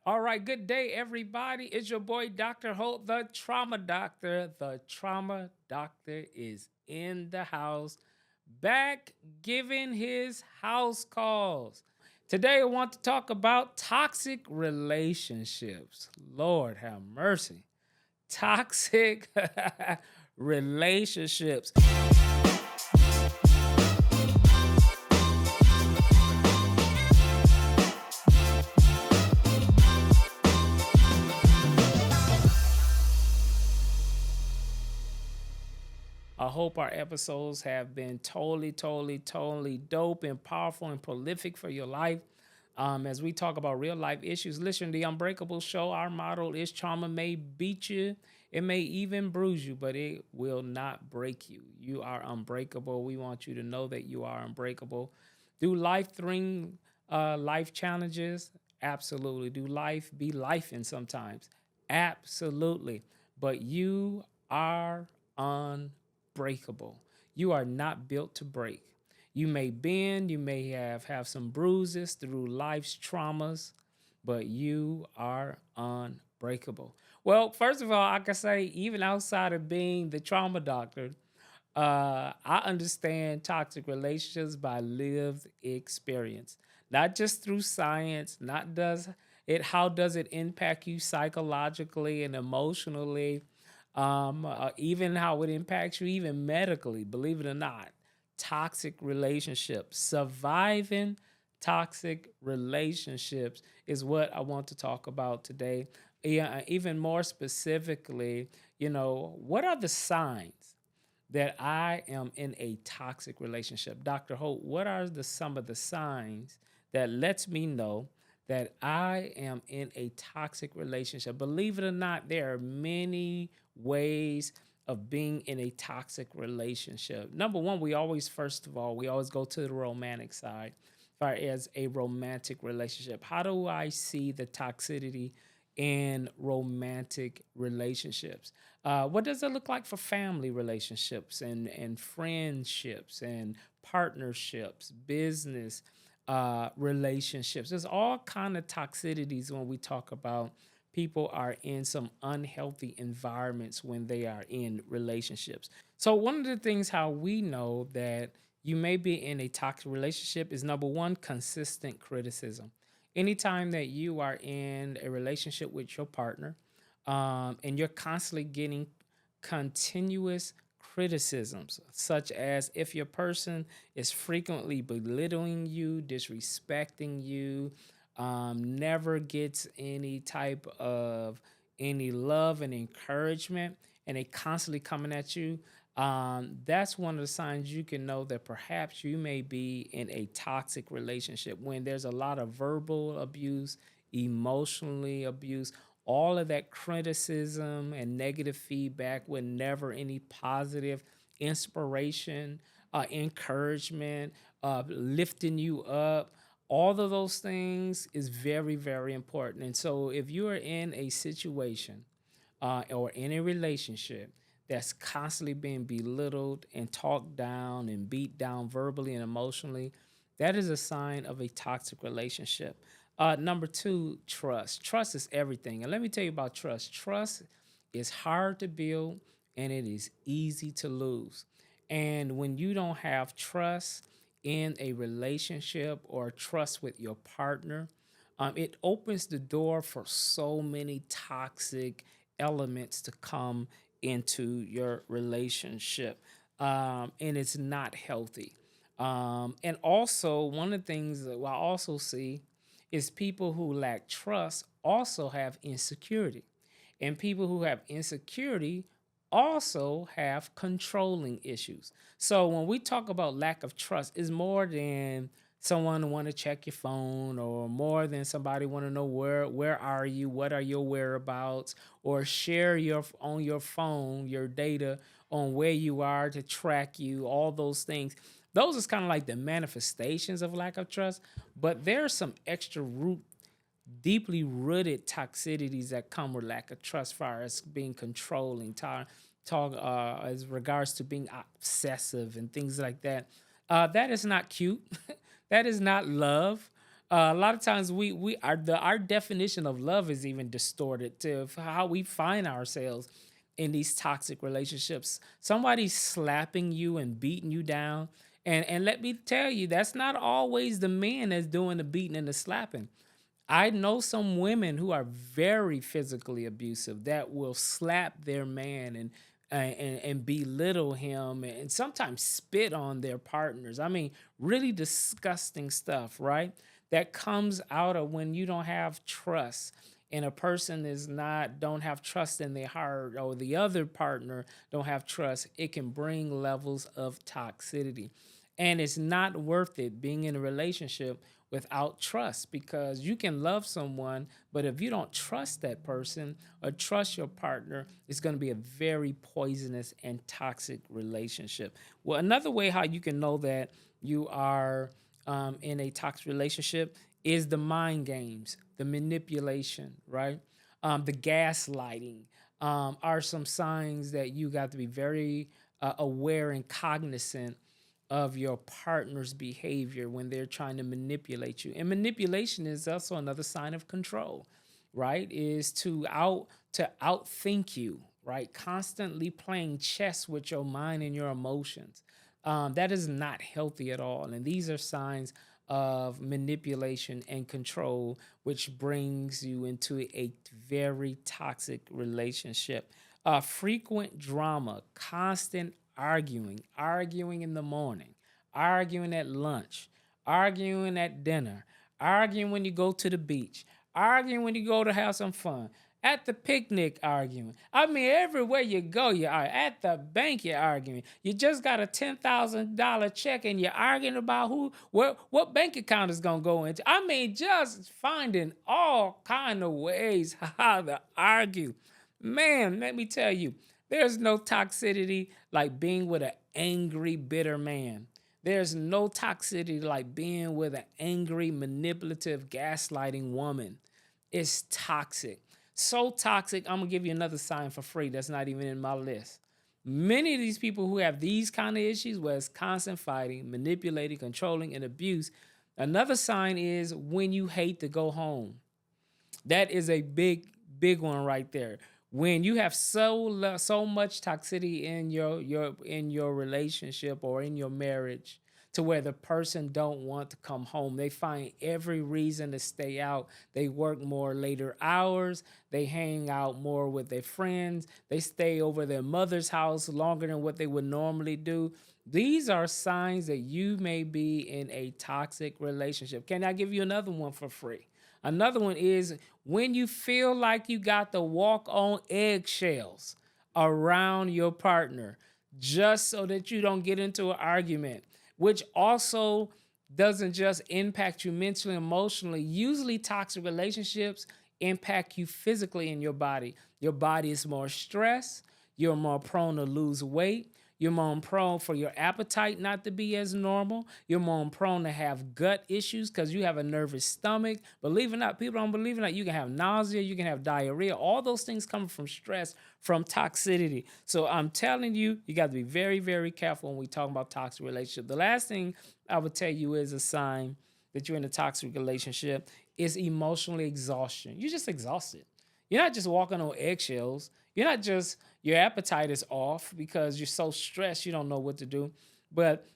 All right, good day, everybody. It's your boy, Dr. Holt, the trauma doctor. The trauma doctor is in the house, back giving his house calls. Today, I want to talk about toxic relationships. Lord have mercy. Toxic relationships. I hope our episodes have been totally dope and powerful and prolific for your life. As we talk about real life issues, listen, the Unbreakable Show, our motto is trauma may beat you, it may even bruise you, but it will not break you. You are unbreakable. We want you to know that you are unbreakable. Do life threatening life challenges? Absolutely. Do life be life in sometimes? Absolutely. But you are unbreakable. You are not built to break. You may bend, you may have some bruises through life's traumas, but you are unbreakable. Well, first of all, I can say, even outside of being the trauma doctor, I understand toxic relationships by lived experience, not just through science. Not does it how does it impact you psychologically and emotionally, even how it impacts you even medically. Believe it or not, toxic relationships, surviving toxic relationships is what I want to talk about today. Yeah, even more specifically, what are the signs that I am in a toxic relationship? Dr. Holt, what are some of the signs that lets me know that I am in a toxic relationship? Believe it or not, there are many ways of being in a toxic relationship. Number one, first of all, we always go to the romantic side. As far as a romantic relationship, how do I see the toxicity in romantic relationships? What does it look like for family relationships and friendships and partnerships, business relationships? There's all kind of toxicities when we talk about people are in some unhealthy environments when they are in relationships. So one of the things how we know that you may be in a toxic relationship is, number one, consistent criticism. Anytime that you are in a relationship with your partner, and you're constantly getting continuous criticisms, such as if your person is frequently belittling you, disrespecting you, never gets any type of any love and encouragement, and they constantly coming at you. That's one of the signs you can know that perhaps you may be in a toxic relationship, when there's a lot of verbal abuse, emotionally abuse, all of that criticism and negative feedback with never any positive inspiration, encouragement, lifting you up. All of those things is very important. And so if you are in a situation or in a relationship that's constantly being belittled and talked down and beat down verbally and emotionally, that is a sign of a toxic relationship. Number two, trust. Trust is everything. And let me tell you about trust. Trust is hard to build and it is easy to lose. And when you don't have trust in a relationship or trust with your partner, it opens the door for so many toxic elements to come into your relationship. And it's not healthy. And also, one of the things that I also see is people who lack trust also have insecurity. And people who have insecurity also have controlling issues. So when we talk about lack of trust, is more than someone want to check your phone, or more than somebody want to know where are you, what are your whereabouts, or share your on your phone your data on where you are to track you, all those things. Those is kind of like the manifestations of lack of trust, but there's some extra root deeply rooted toxicities that come with lack of trust, far as being controlling, talk as regards to being obsessive and things like that. That is not cute. That is not love. A lot of times we our definition of love is even distorted to how we find ourselves in these toxic relationships. Somebody's slapping you and beating you down. And let me tell you, that's not always the man that's doing the beating and the slapping. I know some women who are very physically abusive that will slap their man and belittle him and sometimes spit on their partners. I mean, really disgusting stuff, right? That comes out of when you don't have trust and a person is not don't have trust in their heart or the other partner don't have trust. It can bring levels of toxicity, and it's not worth it being in a relationship without trust, because you can love someone, but if you don't trust that person or trust your partner, it's going to be a very poisonous and toxic relationship. Well, another way how you can know that you are in a toxic relationship is the mind games, the manipulation, right? The gaslighting are some signs that you got to be very aware and cognizant of your partner's behavior when they're trying to manipulate you. And manipulation is also another sign of control, right? Is to outthink you, right? Constantly playing chess with your mind and your emotions. That is not healthy at all. And these are signs of manipulation and control, which brings you into a very toxic relationship. Frequent drama, constant arguing in the morning, arguing at lunch, arguing at dinner, arguing when you go to the beach, arguing when you go to have some fun. At the picnic, arguing. I mean, everywhere you go, you are. At the bank, you're arguing. You just got a $10,000 check, and you're arguing about what bank account is gonna go into. I mean, just finding all kind of ways how to argue. Man, let me tell you, there's no toxicity like being with an angry, bitter man. There's no toxicity like being with an angry, manipulative, gaslighting woman. It's toxic. So toxic, I'm gonna give you another sign for free that's not even in my list. Many of these people who have these kind of issues, where it's constant fighting, manipulating, controlling, and abuse, another sign is when you hate to go home. That is a big one right there. When you have so much toxicity in your relationship or in your marriage, to where the person don't want to come home, they find every reason to stay out. They work more later hours, they hang out more with their friends, they stay over their mother's house longer than what they would normally do. These are signs that you may be in a toxic relationship. Can I give you another one for free? Another one is when you feel like you got to walk on eggshells around your partner just so that you don't get into an argument, which also doesn't just impact you mentally, emotionally. Usually, toxic relationships impact you physically in your body. Your body is more stressed. You're more prone to lose weight. You're more prone for your appetite not to be as normal. You're more prone to have gut issues because you have a nervous stomach. Believe it or not, people don't believe it or not, you can have nausea, you can have diarrhea. All those things come from stress, from toxicity. So I'm telling you, you got to be very, very careful when we talk about toxic relationship. The last thing I would tell you is a sign that you're in a toxic relationship is emotional exhaustion. You're just exhausted. You're not just walking on eggshells. You're not just your appetite is off because you're so stressed you don't know what to do. But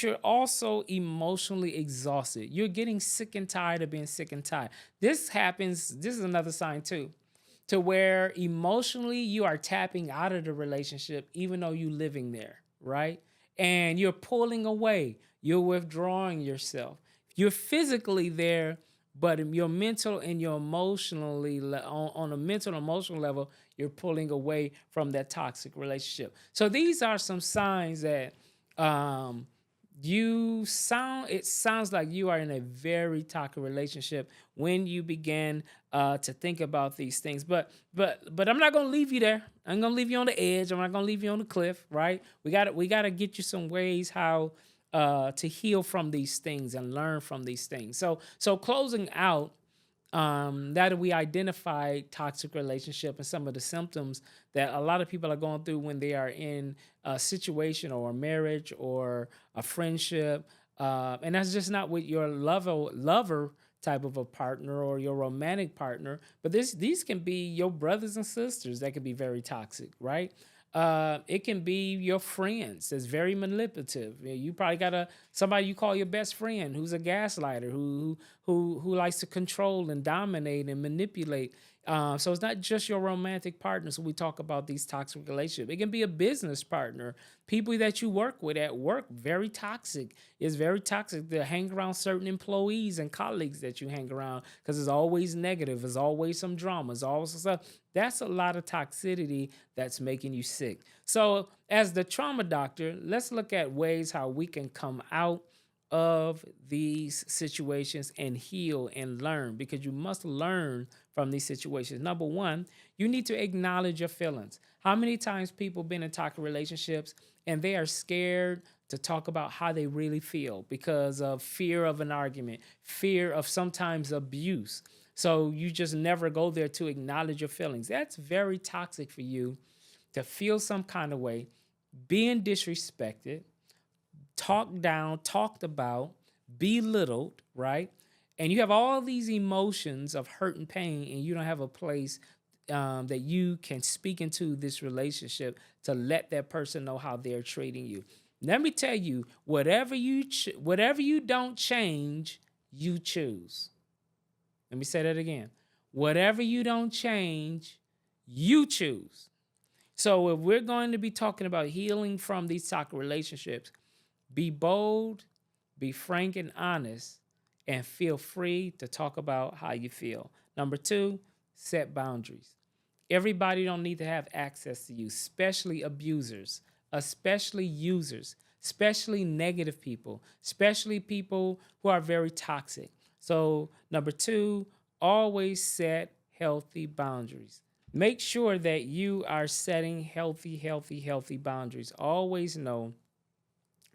you're also emotionally exhausted. You're getting sick and tired of being sick and tired. This happens, this is another sign too, to where emotionally you are tapping out of the relationship even though you're living there, right? And you're pulling away, you're withdrawing yourself. You're physically there, but in your mental and your emotionally on a mental and emotional level, you're pulling away from that toxic relationship. So these are some signs that um, it sounds like you are in a very toxic relationship when you begin to think about these things. But I'm not gonna leave you there. I'm gonna leave you on the edge. I'm not gonna leave you on the cliff, right? We gotta get you some ways how to heal from these things and learn from these things. So closing out, that we identify toxic relationship and some of the symptoms that a lot of people are going through when they are in a situation or a marriage or a friendship. And that's just not with your lover type of a partner or your romantic partner, but these can be your brothers and sisters that can be very toxic, right? It can be your friends that's very manipulative. You probably got somebody you call your best friend who's a gaslighter, who likes to control and dominate and manipulate. So it's not just your romantic partners. When we talk about these toxic relationships, it can be a business partner, people that you work with at work. Very toxic. It's very toxic to hang around certain employees and colleagues that you hang around because it's always negative. There's always some drama. There's always some stuff. That's a lot of toxicity that's making you sick. So, as the trauma doctor, let's look at ways how we can come out of these situations and heal and learn, because you must learn from these situations. Number one, you need to acknowledge your feelings. How many times people been in toxic relationships and they are scared to talk about how they really feel because of fear of an argument, fear of sometimes abuse. So you just never go there to acknowledge your feelings. That's very toxic for you to feel some kind of way, being disrespected, talked down, talked about, belittled, right? And you have all these emotions of hurt and pain, and you don't have a place that you can speak into this relationship to let that person know how they're treating you. Let me tell you, whatever you don't change, you choose. Let me say that again. Whatever you don't change, you choose. So if we're going to be talking about healing from these toxic relationships, be bold, be frank and honest, and feel free to talk about how you feel. Number two, set boundaries. Everybody don't need to have access to you, especially abusers, especially users, especially negative people, especially people who are very toxic. So, number two, always set healthy boundaries. Make sure that you are setting healthy boundaries. Always know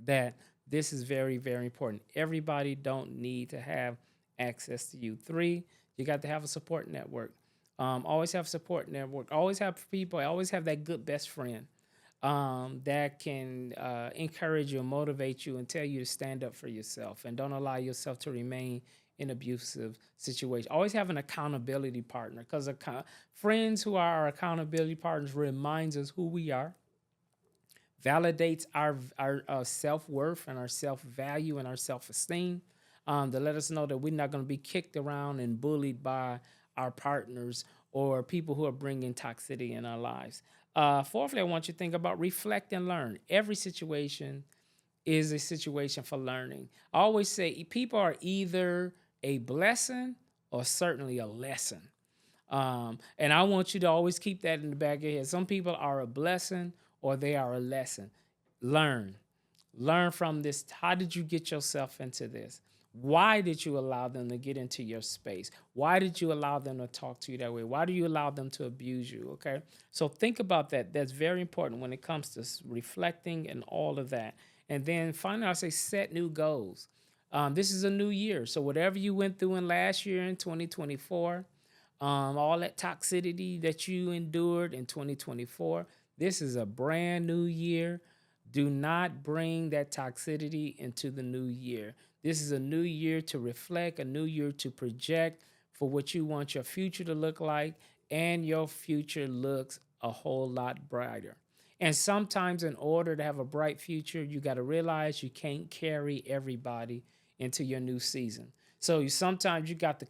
that this is very, very important. Everybody don't need to have access to you. Three, you got to have a support network. Always have a support network. Always have people. Always have that good best friend that can encourage you, motivate you, and tell you to stand up for yourself and don't allow yourself to remain in abusive situations. Always have an accountability partner, because friends who are our accountability partners reminds us who we are, validates our self-worth and our self-value and our self-esteem, to let us know that we're not going to be kicked around and bullied by our partners or people who are bringing toxicity in our lives. Fourthly, I want you to think about reflect and learn. Every situation is a situation for learning. I always say people are either a blessing or certainly a lesson. And I want you to always keep that in the back of your head. Some people are a blessing or they are a lesson. Learn. Learn from this. How did you get yourself into this? Why did you allow them to get into your space? Why did you allow them to talk to you that way? Why do you allow them to abuse you? Okay. So think about that. That's very important when it comes to reflecting and all of that. And then finally, I say set new goals. This is a new year. So whatever you went through in last year in 2024, all that toxicity that you endured in 2024, this is a brand new year. Do not bring that toxicity into the new year. This is a new year to reflect, a new year to project for what you want your future to look like, and your future looks a whole lot brighter. And sometimes, in order to have a bright future, you got to realize you can't carry everybody into your new season. So sometimes you got to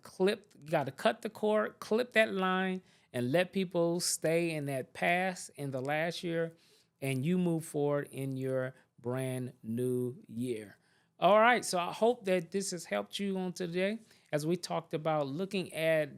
cut the cord, clip that line, and let people stay in that past in the last year, and you move forward in your brand new year. All right, so I hope that this has helped you on today as we talked about looking at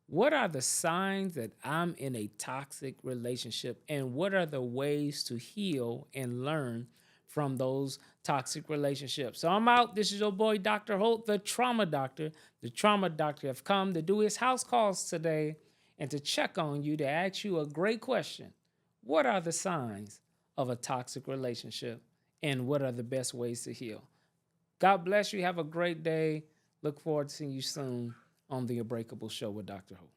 what are the signs that I'm in a toxic relationship and what are the ways to heal and learn from those toxic relationships. So I'm out. This is your boy, Dr. Holt, the trauma doctor. The trauma doctor have come to do his house calls today and to check on you, to ask you a great question. What are the signs of a toxic relationship and what are the best ways to heal? God bless you. Have a great day. Look forward to seeing you soon on the Unbreakable Show with Dr. Holt.